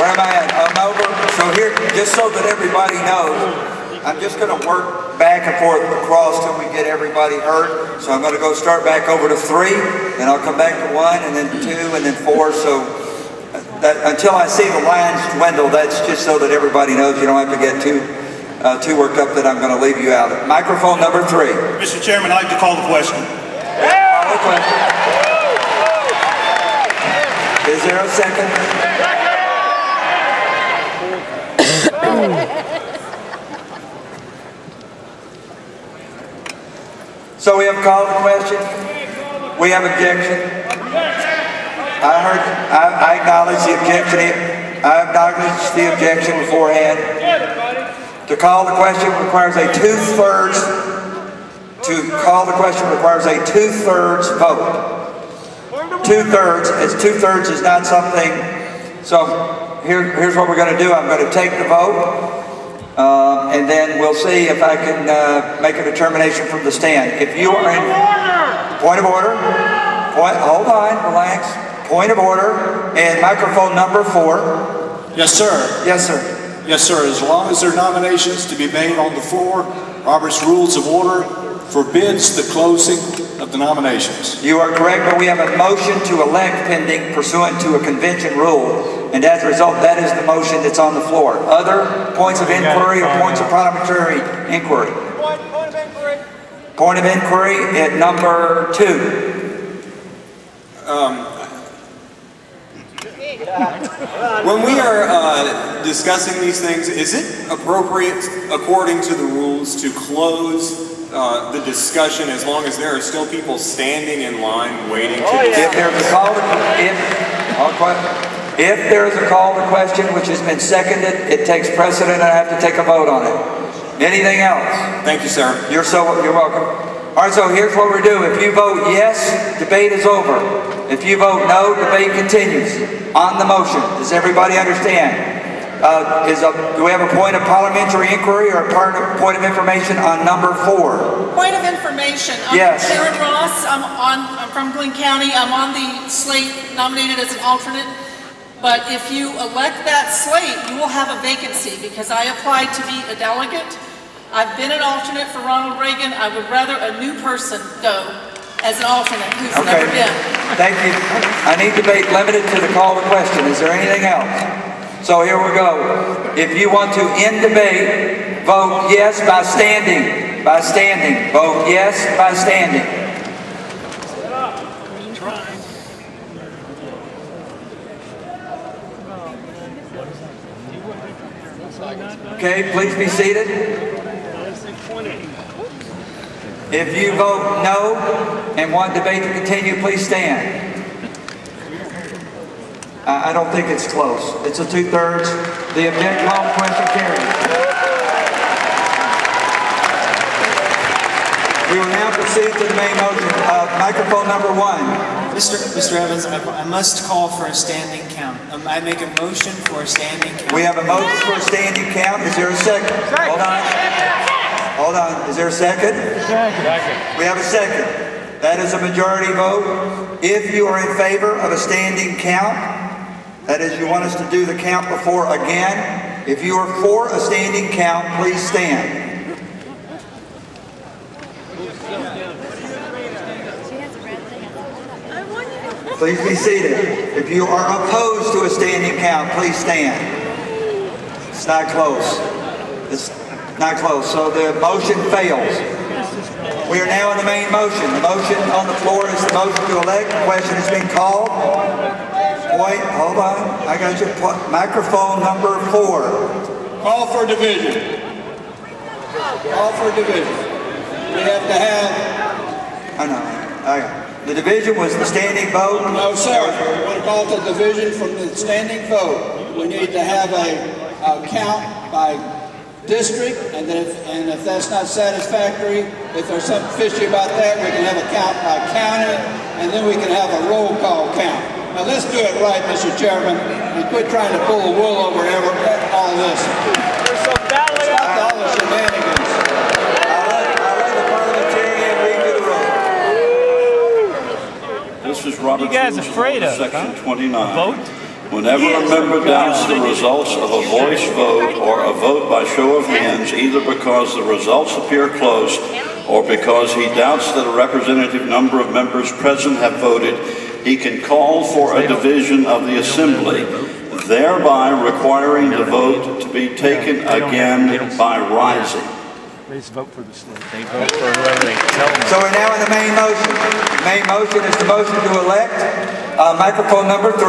Where am I at? I'm over. So here, just so that everybody knows, I'm just going to work back and forth across till we get everybody heard. So I'm going to go start back over to 3, then I'll come back to 1, and then 2, and then 4. So that, until I see the lines dwindle, that's just so that everybody knows. You don't have to get too worked up that I'm going to leave you out. Microphone number 3. Mr. Chairman, I'd like to call the question. Call the question. Is there a second? So we have called the question. We have objection. I acknowledge the objection. I acknowledge the objection beforehand. To call the question requires a 2/3. To call the question requires a 2/3 vote. 2/3. As 2/3 is not something. So here's what we're going to do. I'm going to take the vote. And then we'll see if I can make a determination from the stand. If you are in point of order, hold on, relax. Point of order, and microphone number 4. Yes, sir. Yes, sir. Yes, sir. As long as there are nominations to be made on the floor, Robert's Rules of Order forbids the closing of the nominations. You are correct, but we have a motion to elect pending pursuant to a convention rule. And as a result, that is the motion that's on the floor. Other points of inquiry or points of parliamentary inquiry? Point of inquiry. Point of inquiry at number 2. When we are discussing these things, is it appropriate, according to the rules, to close the discussion as long as there are still people standing in line waiting to discuss? If there's a call to if there is a call to question which has been seconded, it takes precedent and I have to take a vote on it. Anything else? Thank you, sir. You're welcome. All right, so here's what we do. If you vote yes, debate is over. If you vote no, debate continues on the motion. Does everybody understand? Do we have a point of parliamentary inquiry or a point of information on number 4? Point of information. Yes. Sharon Ross. I'm from Glynn County. I'm on the slate nominated as an alternate. But if you elect that slate, you will have a vacancy because I applied to be a delegate. I've been an alternate for Ronald Reagan. I would rather a new person go as an alternate who's never been. Thank you. I need debate limited to the call to question. Is there anything else? So here we go. If you want to end debate, vote yes by standing. By standing. Vote yes by standing. Okay, please be seated. If you vote no and want debate to continue, please stand. I don't think it's close. It's a 2/3. The objection call question carries. We will now proceed to the main motion. Microphone number 1. Mr. Evans, I must call for a standing count. I make a motion for a standing count. We have a motion for a standing count. Is there a second? Hold on. Hold on. Is there a second? Second. We have a second. That is a majority vote. If you are in favor of a standing count, that is, you want us to do the count before again. If you are for a standing count, please stand. Please be seated. If you are opposed to a standing count, please stand. It's not close. It's not close. So the motion fails. We are now in the main motion. The motion on the floor is the motion to elect. The question has been called. Point. Hold on. I got your microphone number 4. Call for division. Call for division. We have to have... I know. The division was the standing vote? No, sir. We want to call to division from the standing vote. We need to have a count by district, and if that's not satisfactory, if there's something fishy about that, we can have a count by county, and then we can have a roll call count. Now let's do it right, Mr. Chairman, and quit trying to pull the wool over all this. Stop all the shenanigans. I'll let the parliamentarian read you the roll. This is Robert. You guys afraid of Section 29. Vote? Whenever a member doubts the results of a voice vote or a vote by show of hands, either because the results appear close or because he doubts that a representative number of members present have voted, he can call for a division of the assembly, thereby requiring the vote to be taken again by rising. They just vote for the state. They vote for whoever they tell them. So we're now in the main motion. The main motion is the motion to elect microphone number 3.